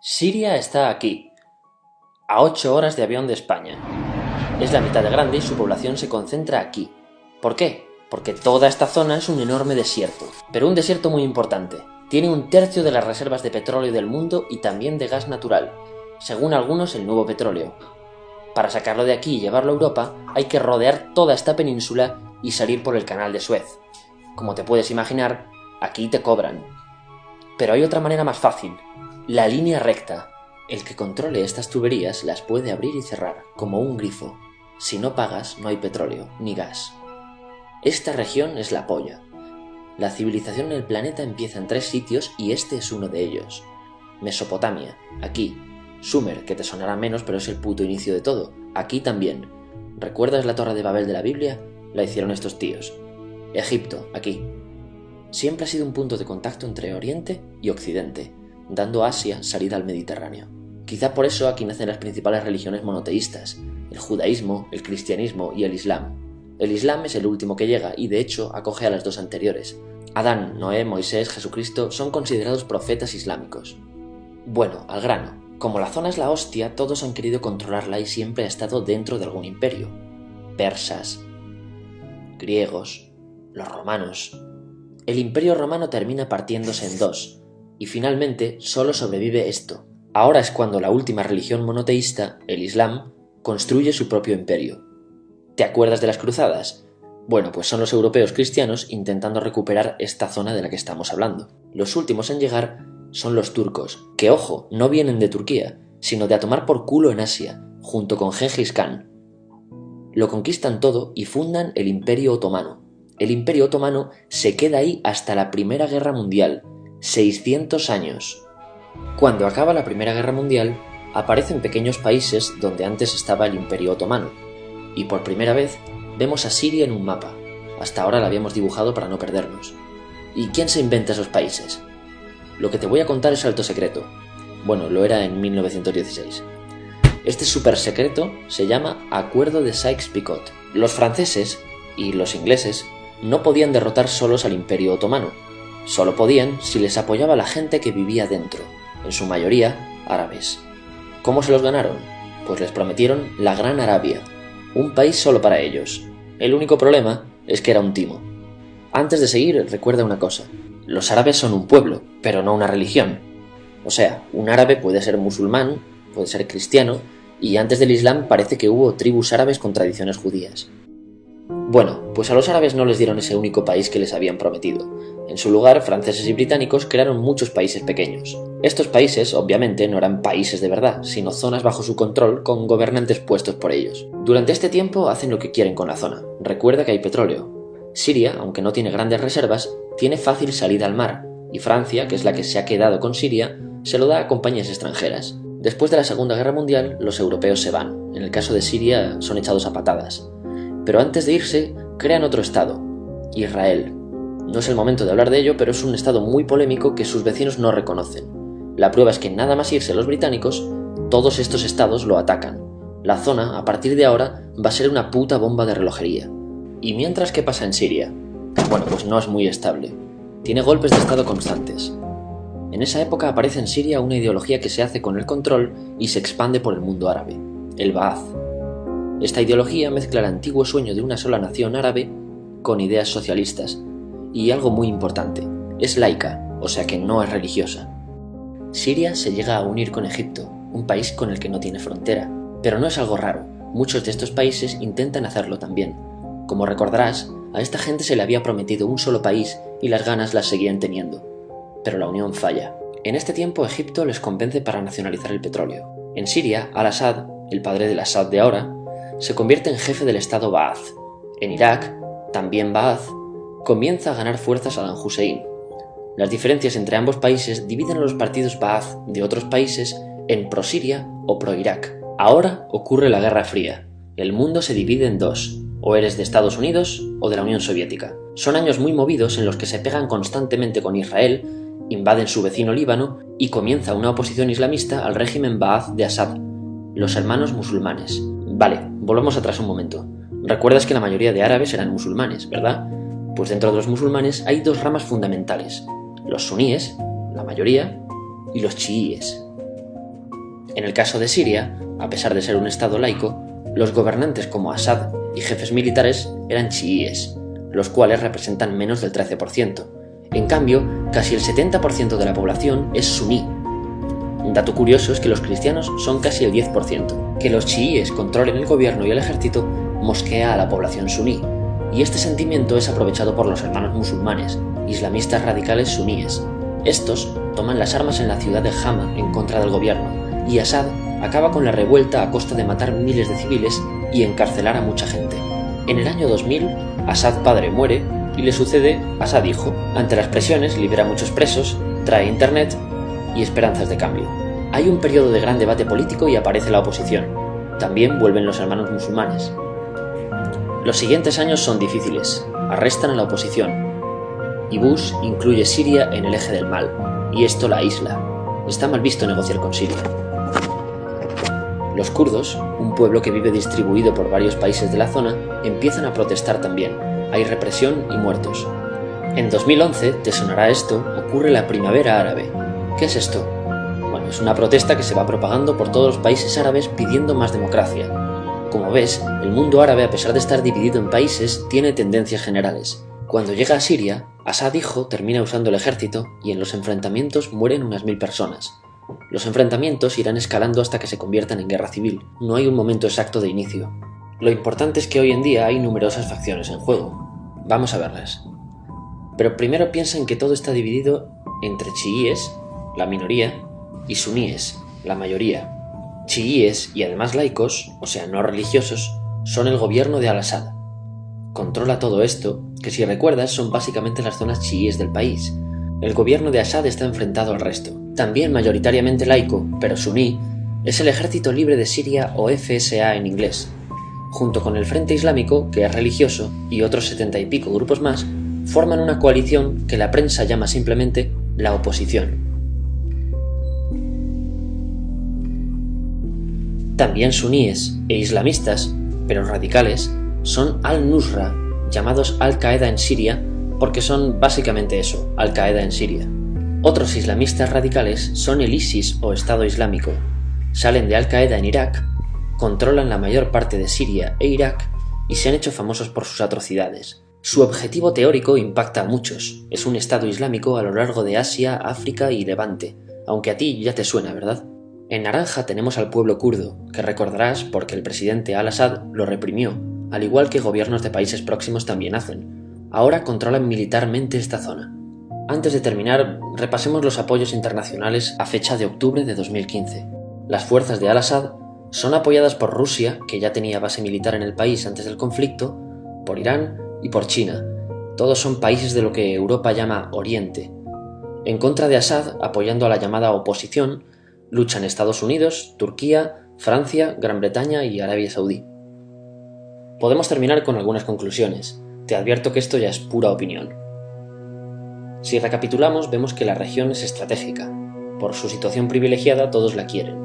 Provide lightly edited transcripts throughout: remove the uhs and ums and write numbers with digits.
Siria está aquí, a 8 horas de avión de España. Es la mitad de grande y su población se concentra aquí. ¿Por qué? Porque toda esta zona es un enorme desierto, pero un desierto muy importante. Tiene 1/3 de las reservas de petróleo del mundo y también de gas natural, según algunos el nuevo petróleo. Para sacarlo de aquí y llevarlo a Europa, hay que rodear toda esta península y salir por el canal de Suez. Como te puedes imaginar, aquí te cobran. Pero hay otra manera más fácil, la línea recta. El que controle estas tuberías las puede abrir y cerrar, como un grifo. Si no pagas, no hay petróleo, ni gas. Esta región es la polla. La civilización en el planeta empieza en 3 sitios y este es uno de ellos. Mesopotamia, aquí. Sumer, que te sonará menos, pero es el puto inicio de todo. Aquí también. ¿Recuerdas la Torre de Babel de la Biblia? La hicieron estos tíos. Egipto, aquí. Siempre ha sido un punto de contacto entre Oriente y Occidente, dando a Asia salida al Mediterráneo. Quizá por eso aquí nacen las principales religiones monoteístas, el judaísmo, el cristianismo y el islam. El islam es el último que llega y de hecho acoge a las 2 anteriores. Adán, Noé, Moisés, Jesucristo son considerados profetas islámicos. Bueno, al grano. Como la zona es la hostia, todos han querido controlarla y siempre ha estado dentro de algún imperio. Persas, griegos, los romanos. El imperio romano termina partiéndose en 2, y finalmente solo sobrevive esto. Ahora es cuando la última religión monoteísta, el Islam, construye su propio imperio. ¿Te acuerdas de las cruzadas? Bueno, pues son los europeos cristianos intentando recuperar esta zona de la que estamos hablando. Los últimos en llegar son los turcos, que ojo, no vienen de Turquía, sino de a tomar por culo en Asia, junto con Gengis Khan. Lo conquistan todo y fundan el Imperio Otomano. El Imperio Otomano se queda ahí hasta la Primera Guerra Mundial, 600 años. Cuando acaba la Primera Guerra Mundial, aparecen pequeños países donde antes estaba el Imperio Otomano, y por primera vez vemos a Siria en un mapa. Hasta ahora la habíamos dibujado para no perdernos. ¿Y quién se inventa esos países? Lo que te voy a contar es alto secreto. Bueno, lo era en 1916. Este súper secreto se llama Acuerdo de Sykes-Picot. Los franceses y los ingleses no podían derrotar solos al Imperio Otomano. Solo podían si les apoyaba la gente que vivía dentro, en su mayoría árabes. ¿Cómo se los ganaron? Pues les prometieron la Gran Arabia, un país solo para ellos. El único problema es que era un timo. Antes de seguir, recuerda una cosa. Los árabes son un pueblo, pero no una religión. O sea, un árabe puede ser musulmán, puede ser cristiano, y antes del Islam parece que hubo tribus árabes con tradiciones judías. Bueno, pues a los árabes no les dieron ese único país que les habían prometido. En su lugar, franceses y británicos crearon muchos países pequeños. Estos países, obviamente, no eran países de verdad, sino zonas bajo su control con gobernantes puestos por ellos. Durante este tiempo hacen lo que quieren con la zona. Recuerda que hay petróleo. Siria, aunque no tiene grandes reservas, tiene fácil salida al mar, y Francia, que es la que se ha quedado con Siria, se lo da a compañías extranjeras. Después de la Segunda Guerra Mundial, los europeos se van. En el caso de Siria, son echados a patadas. Pero antes de irse, crean otro estado, Israel. No es el momento de hablar de ello, pero es un estado muy polémico que sus vecinos no reconocen. La prueba es que nada más irse los británicos, todos estos estados lo atacan. La zona, a partir de ahora, va a ser una puta bomba de relojería. ¿Y mientras qué pasa en Siria? Bueno, pues no es muy estable. Tiene golpes de estado constantes. En esa época aparece en Siria una ideología que se hace con el control y se expande por el mundo árabe, el Ba'ath. Esta ideología mezcla el antiguo sueño de una sola nación árabe con ideas socialistas. Y algo muy importante, es laica, o sea que no es religiosa. Siria se llega a unir con Egipto, un país con el que no tiene frontera. Pero no es algo raro, muchos de estos países intentan hacerlo también. Como recordarás, a esta gente se le había prometido un solo país y las ganas las seguían teniendo. Pero la unión falla. En este tiempo Egipto les convence para nacionalizar el petróleo. En Siria, Al-Assad, el padre del Assad de ahora, se convierte en jefe del estado Ba'ath. En Irak, también Ba'ath, comienza a ganar fuerza Saddam Hussein. Las diferencias entre ambos países dividen a los partidos Ba'ath de otros países en pro-Siria o pro-Irak. Ahora ocurre la Guerra Fría. El mundo se divide en 2, o eres de Estados Unidos o de la Unión Soviética. Son años muy movidos en los que se pegan constantemente con Israel, invaden su vecino Líbano y comienza una oposición islamista al régimen Ba'ath de Assad, los hermanos musulmanes. Vale, volvamos atrás un momento. Recuerdas que la mayoría de árabes eran musulmanes, ¿verdad? Pues dentro de los musulmanes hay 2 ramas fundamentales, los suníes, la mayoría, y los chiíes. En el caso de Siria, a pesar de ser un estado laico, los gobernantes como Assad y jefes militares eran chiíes, los cuales representan menos del 13%. En cambio, casi el 70% de la población es suní. Un dato curioso es que los cristianos son casi el 10%. Que los chiíes controlen el gobierno y el ejército mosquea a la población suní, y este sentimiento es aprovechado por los hermanos musulmanes, islamistas radicales suníes. Estos toman las armas en la ciudad de Hama en contra del gobierno, y Assad acaba con la revuelta a costa de matar miles de civiles y encarcelar a mucha gente. En el año 2000, Assad padre muere y le sucede Assad hijo. Ante las presiones libera a muchos presos, trae internet y esperanzas de cambio. Hay un periodo de gran debate político y aparece la oposición. También vuelven los hermanos musulmanes. Los siguientes años son difíciles. Arrestan a la oposición. Y Bush incluye Siria en el eje del mal, y esto la aísla. Está mal visto negociar con Siria. Los kurdos, un pueblo que vive distribuido por varios países de la zona, empiezan a protestar también. Hay represión y muertos. En 2011, te sonará esto, ocurre la Primavera Árabe. ¿Qué es esto? Bueno, es una protesta que se va propagando por todos los países árabes pidiendo más democracia. Como ves, el mundo árabe, a pesar de estar dividido en países, tiene tendencias generales. Cuando llega a Siria, Assad hijo termina usando el ejército y en los enfrentamientos mueren unas 1000 personas. Los enfrentamientos irán escalando hasta que se conviertan en guerra civil. No hay un momento exacto de inicio. Lo importante es que hoy en día hay numerosas facciones en juego. Vamos a verlas. Pero primero piensa en que todo está dividido entre chiíes, la minoría, y suníes, la mayoría. Chiíes y además laicos, o sea no religiosos, son el gobierno de Al-Assad. Controla todo esto, que si recuerdas son básicamente las zonas chiíes del país. El gobierno de Assad está enfrentado al resto. También mayoritariamente laico, pero suní, es el Ejército Libre de Siria o FSA en inglés. Junto con el Frente Islámico, que es religioso, y otros 70 y pico grupos más, forman una coalición que la prensa llama simplemente la oposición. También suníes e islamistas, pero radicales, son Al-Nusra, llamados Al-Qaeda en Siria, porque son básicamente eso, Al-Qaeda en Siria. Otros islamistas radicales son el ISIS o Estado Islámico. Salen de Al-Qaeda en Irak, controlan la mayor parte de Siria e Irak y se han hecho famosos por sus atrocidades. Su objetivo teórico impacta a muchos. Es un Estado Islámico a lo largo de Asia, África y Levante, aunque a ti ya te suena, ¿verdad? En naranja tenemos al pueblo kurdo, que recordarás porque el presidente Al-Assad lo reprimió, al igual que gobiernos de países próximos también hacen. Ahora controlan militarmente esta zona. Antes de terminar, repasemos los apoyos internacionales a fecha de octubre de 2015. Las fuerzas de Al-Assad son apoyadas por Rusia, que ya tenía base militar en el país antes del conflicto, por Irán y por China. Todos son países de lo que Europa llama Oriente. En contra de Assad, apoyando a la llamada oposición, luchan Estados Unidos, Turquía, Francia, Gran Bretaña y Arabia Saudí. Podemos terminar con algunas conclusiones. Te advierto que esto ya es pura opinión. Si recapitulamos, vemos que la región es estratégica. Por su situación privilegiada, todos la quieren.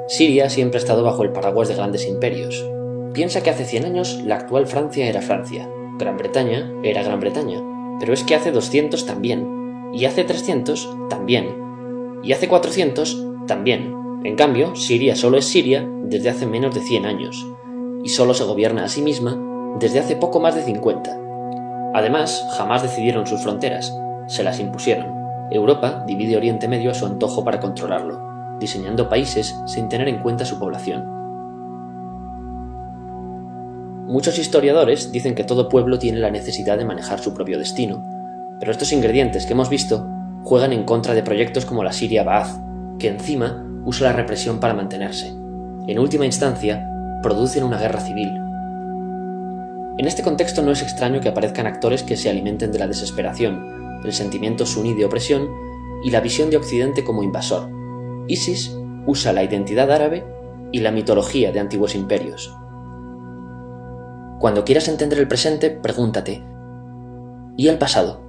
Siria siempre ha estado bajo el paraguas de grandes imperios. Piensa que hace 100 años la actual Francia era Francia, Gran Bretaña era Gran Bretaña, pero es que hace 200 también, y hace 300 también, y hace 400 también. En cambio, Siria solo es Siria desde hace menos de 100 años, y solo se gobierna a sí misma desde hace poco más de 50. Además, jamás decidieron sus fronteras, se las impusieron. Europa divide Oriente Medio a su antojo para controlarlo, diseñando países sin tener en cuenta su población. Muchos historiadores dicen que todo pueblo tiene la necesidad de manejar su propio destino, pero estos ingredientes que hemos visto juegan en contra de proyectos como la Siria Ba'ath, que encima usa la represión para mantenerse. En última instancia, producen una guerra civil. En este contexto no es extraño que aparezcan actores que se alimenten de la desesperación, el sentimiento suní de opresión y la visión de Occidente como invasor. ISIS usa la identidad árabe y la mitología de antiguos imperios. Cuando quieras entender el presente, pregúntate: ¿y el pasado?